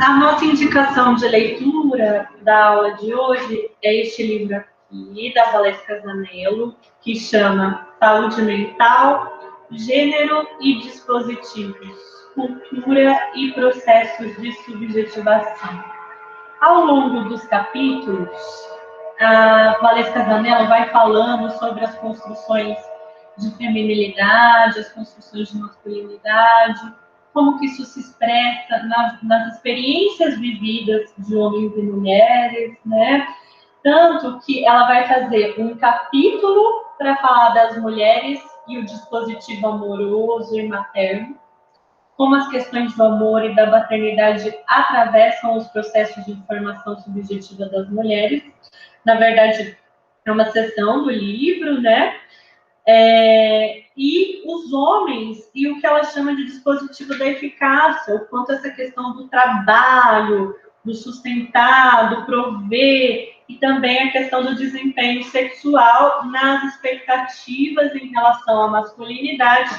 A nossa indicação de leitura da aula de hoje é este livro aqui, da Valesca Zanello, que chama Saúde Mental, Gênero e Dispositivos, Cultura e Processos de Subjetivação. Ao longo dos capítulos, a Valesca Zanello vai falando sobre as construções de feminilidade, as construções de masculinidade, como que isso se expressa nas experiências vividas de homens e mulheres, né? Tanto que ela vai fazer um capítulo para falar das mulheres e o dispositivo amoroso e materno, como as questões do amor e da maternidade atravessam os processos de formação subjetiva das mulheres. Na verdade, é uma seção do livro, né? E os homens, e o que ela chama de dispositivo da eficácia, o quanto essa questão do trabalho, do sustentar, do prover, e também a questão do desempenho sexual nas expectativas em relação à masculinidade,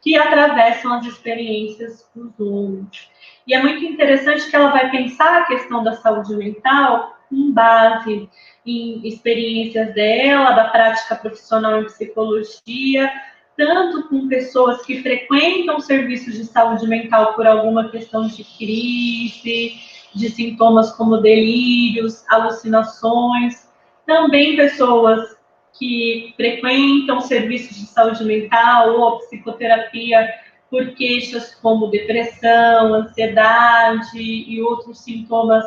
que atravessam as experiências dos homens. E é muito interessante que ela vai pensar a questão da saúde mental com base em experiências dela, da prática profissional em psicologia, tanto com pessoas que frequentam serviços de saúde mental por alguma questão de crise, de sintomas como delírios, alucinações, também pessoas que frequentam serviços de saúde mental ou psicoterapia por queixas como depressão, ansiedade e outros sintomas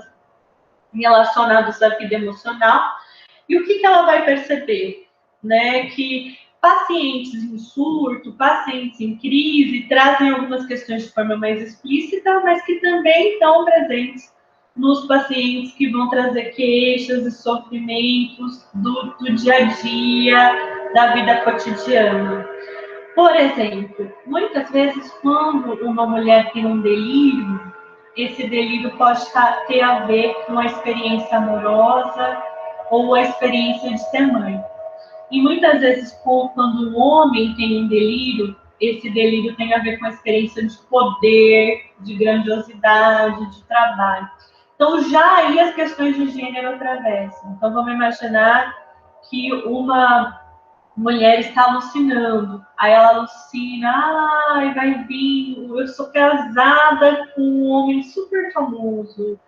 relacionados à vida emocional. E o que ela vai perceber? Né? Que pacientes em surto, pacientes em crise, trazem algumas questões de forma mais explícita, mas que também estão presentes nos pacientes que vão trazer queixas e sofrimentos do dia a dia, da vida cotidiana. Por exemplo, muitas vezes, quando uma mulher tem um delírio, esse delírio pode ter a ver com a experiência amorosa ou a experiência de ser mãe. E muitas vezes, quando um homem tem um delírio, esse delírio tem a ver com a experiência de poder, de grandiosidade, de trabalho. Então, já aí as questões de gênero atravessam. Então, vamos imaginar que uma mulher está alucinando. Aí ela alucina, ai, vai vir, eu sou casada com um homem super famoso.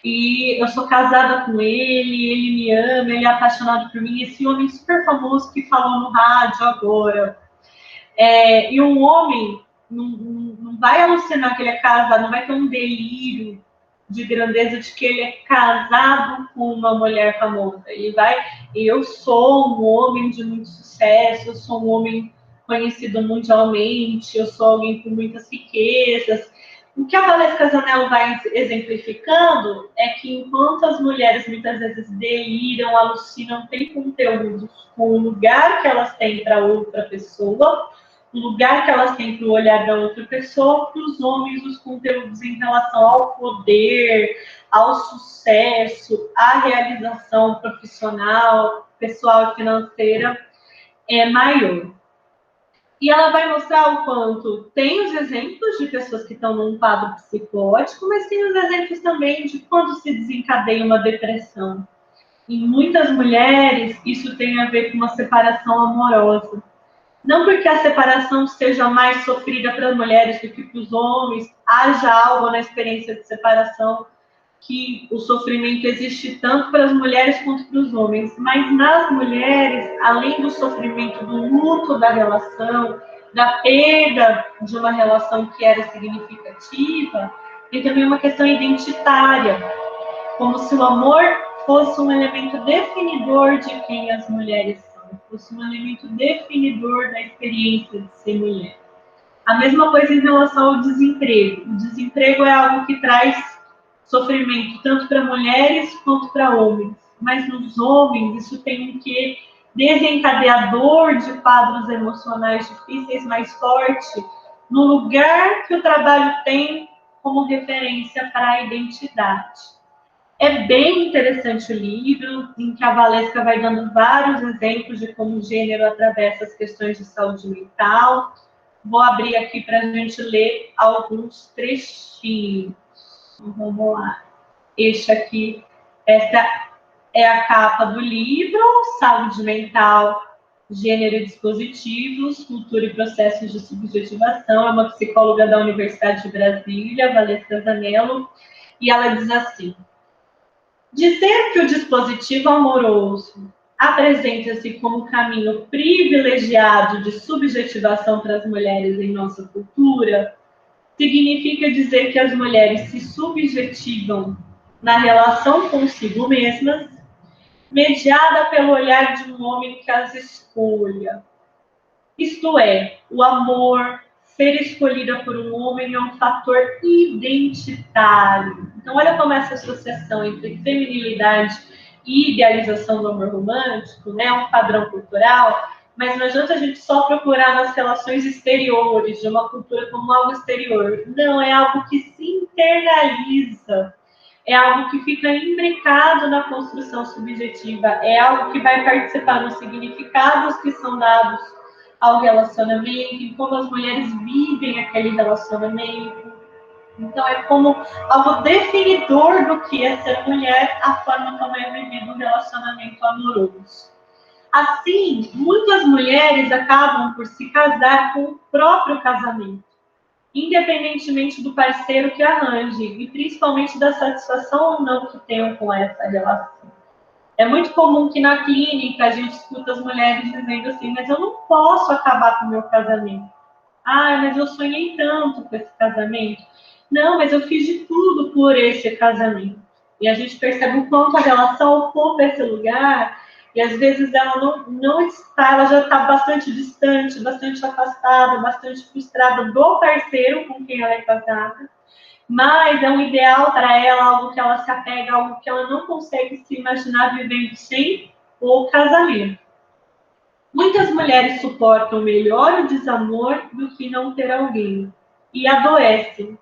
E eu sou casada com ele me ama, ele é apaixonado por mim. Esse homem super famoso que falou no rádio agora. E um homem não vai alucinar que ele é casado, não vai ter um delírio de grandeza de que ele é casado com uma mulher famosa. Ele vai, eu sou um homem de muito sucesso, eu sou um homem conhecido mundialmente, eu sou alguém com muitas riquezas. O que a Valesca Zanello vai exemplificando é que enquanto as mulheres muitas vezes deliram, alucinam, têm conteúdos com o lugar que elas têm para outra pessoa, o lugar que elas têm para o olhar da outra pessoa, para os homens os conteúdos em relação ao poder, ao sucesso, à realização profissional, pessoal e financeira é maior. E ela vai mostrar o quanto tem os exemplos de pessoas que estão num quadro psicótico, mas tem os exemplos também de quando se desencadeia uma depressão. Em muitas mulheres, isso tem a ver com uma separação amorosa. Não porque a separação seja mais sofrida para as mulheres do que para os homens, haja algo na experiência de separação que o sofrimento existe tanto para as mulheres quanto para os homens, mas nas mulheres, além do sofrimento do luto da relação, da perda de uma relação que era significativa, tem também uma questão identitária, como se o amor fosse um elemento definidor de quem as mulheres são, fosse um elemento definidor da experiência de ser mulher. A mesma coisa em relação ao desemprego. O desemprego é algo que traz sofrimento tanto para mulheres quanto para homens. Mas nos homens isso tem um quê desencadeador de quadros emocionais difíceis mais forte no lugar que o trabalho tem como referência para a identidade. É bem interessante o livro, em que a Valesca vai dando vários exemplos de como o gênero atravessa as questões de saúde mental. Vou abrir aqui para a gente ler alguns trechinhos. Vamos lá. Este aqui, essa é a capa do livro, Saúde Mental, Gênero e Dispositivos, Cultura e Processos de Subjetivação. É uma psicóloga da Universidade de Brasília, Valesca Zanello, e ela diz assim: dizer que o dispositivo amoroso apresenta-se como um caminho privilegiado de subjetivação para as mulheres em nossa cultura significa dizer que as mulheres se subjetivam na relação consigo mesmas, mediada pelo olhar de um homem que as escolha. Isto é, o amor, ser escolhida por um homem é um fator identitário. Então, olha como essa associação entre feminilidade e idealização do amor romântico, né, é um padrão cultural, mas não adianta a gente só procurar nas relações exteriores, de uma cultura como algo exterior. Não, é algo que se internaliza, é algo que fica imbricado na construção subjetiva, é algo que vai participar nos significados que são dados ao relacionamento, em como as mulheres vivem aquele relacionamento. Então, é como algo definidor do que é ser mulher, a forma como é vivido um relacionamento amoroso. Assim, muitas mulheres acabam por se casar com o próprio casamento, independentemente do parceiro que arranje, e principalmente da satisfação ou não que tenham com essa relação. É muito comum que na clínica a gente escuta as mulheres dizendo assim, mas eu não posso acabar com o meu casamento. Ah, mas eu sonhei tanto com esse casamento. Não, mas eu fiz de tudo por esse casamento. E a gente percebe o quanto a relação ocupa esse lugar, e às vezes ela não está, ela já está bastante distante, bastante afastada, bastante frustrada do parceiro com quem ela é casada. Mas é um ideal para ela, algo que ela se apega, algo que ela não consegue se imaginar vivendo sem o casamento. Muitas mulheres suportam melhor o desamor do que não ter alguém e adoecem.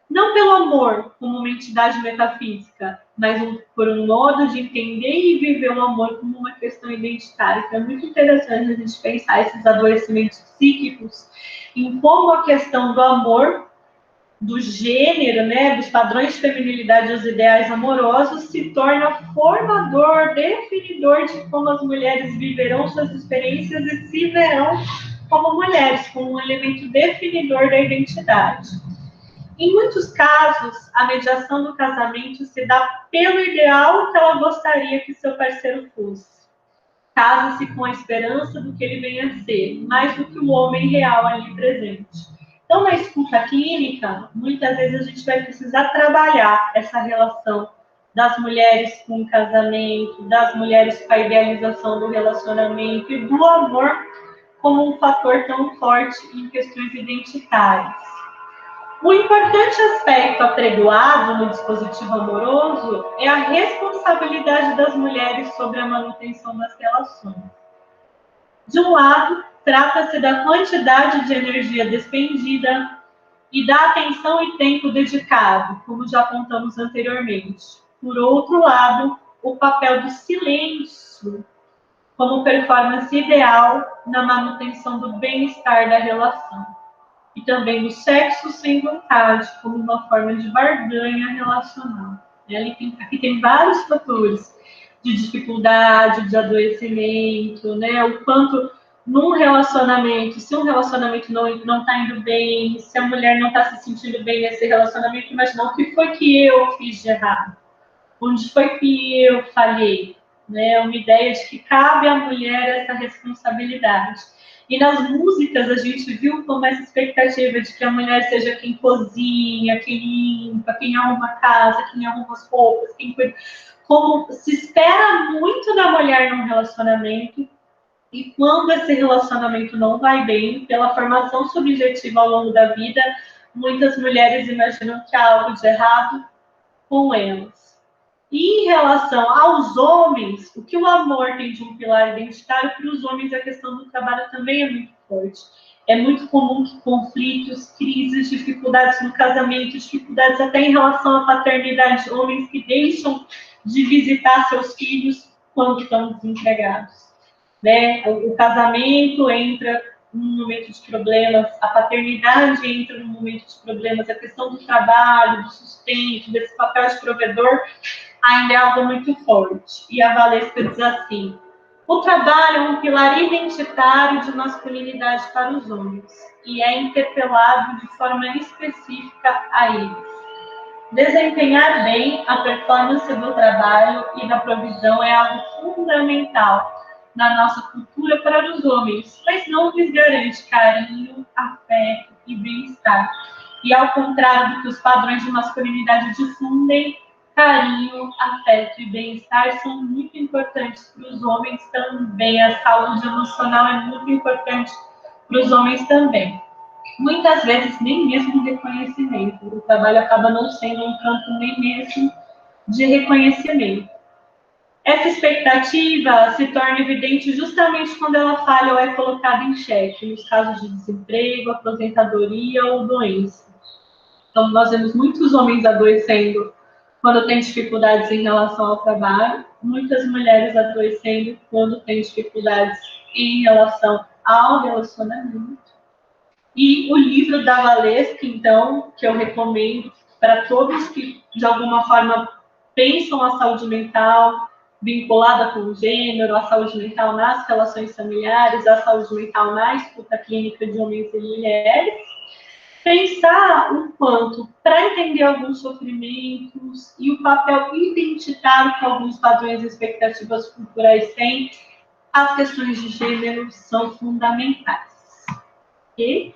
Não pelo amor como uma entidade metafísica, mas por um modo de entender e viver o amor como uma questão identitária. Então, é muito interessante a gente pensar esses adoecimentos psíquicos em como a questão do amor, do gênero, né, dos padrões de feminilidade e os ideais amorosos se torna formador, definidor de como as mulheres viverão suas experiências e se verão como mulheres, como um elemento definidor da identidade. Em muitos casos, a mediação do casamento se dá pelo ideal que ela gostaria que seu parceiro fosse. Casa-se com a esperança do que ele venha a ser, mais do que o homem real ali presente. Então, na escuta clínica, muitas vezes a gente vai precisar trabalhar essa relação das mulheres com o casamento, das mulheres com a idealização do relacionamento e do amor como um fator tão forte em questões identitárias. Um importante aspecto apregoado no dispositivo amoroso é a responsabilidade das mulheres sobre a manutenção das relações. De um lado, trata-se da quantidade de energia despendida e da atenção e tempo dedicado, como já apontamos anteriormente. Por outro lado, o papel do silêncio como performance ideal na manutenção do bem-estar da relação. E também do sexo sem vontade, como uma forma de barganha relacional. Aqui tem vários fatores de dificuldade, de adoecimento, né? O quanto num relacionamento, se um relacionamento não está indo bem, se a mulher não está se sentindo bem nesse relacionamento, imagina o que foi que eu fiz de errado, onde foi que eu falhei, né? Uma ideia de que cabe à mulher essa responsabilidade. E nas músicas a gente viu como essa expectativa de que a mulher seja quem cozinha, quem limpa, quem arruma a casa, quem arruma as roupas, quem cuida. Como se espera muito da mulher num relacionamento, e quando esse relacionamento não vai bem, pela formação subjetiva ao longo da vida, muitas mulheres imaginam que há algo de errado com elas. E em relação aos homens, o que o amor tem de um pilar identitário, para os homens a questão do trabalho também é muito forte. É muito comum que conflitos, crises, dificuldades no casamento, dificuldades até em relação à paternidade, homens que deixam de visitar seus filhos quando estão desempregados. Né? O casamento entra num momento de problemas, a paternidade entra num momento de problemas, a questão do trabalho, do sustento, desse papel de provedor, ainda é algo muito forte. E a Valesca diz assim: o trabalho é um pilar identitário de masculinidade para os homens e é interpelado de forma específica a eles. Desempenhar bem a performance do trabalho e da provisão é algo fundamental na nossa cultura para os homens, mas não lhes garante carinho, afeto e bem-estar. E ao contrário do que os padrões de masculinidade difundem, carinho, afeto e bem-estar são muito importantes para os homens também. A saúde emocional é muito importante para os homens também. Muitas vezes nem mesmo reconhecimento. O trabalho acaba não sendo um campo nem mesmo de reconhecimento. Essa expectativa se torna evidente justamente quando ela falha ou é colocada em xeque, nos casos de desemprego, aposentadoria ou doença. Então, nós vemos muitos homens adoecendo quando têm dificuldades em relação ao trabalho, muitas mulheres adoecendo quando têm dificuldades em relação ao relacionamento. E o livro da Valesca, então, que eu recomendo para todos que, de alguma forma, pensam a saúde mental vinculada com o gênero, a saúde mental nas relações familiares, a saúde mental na escuta clínica de homens e mulheres, pensar um quanto para entender alguns sofrimentos e o papel identitário que alguns padrões e expectativas culturais têm, as questões de gênero são fundamentais. Ok?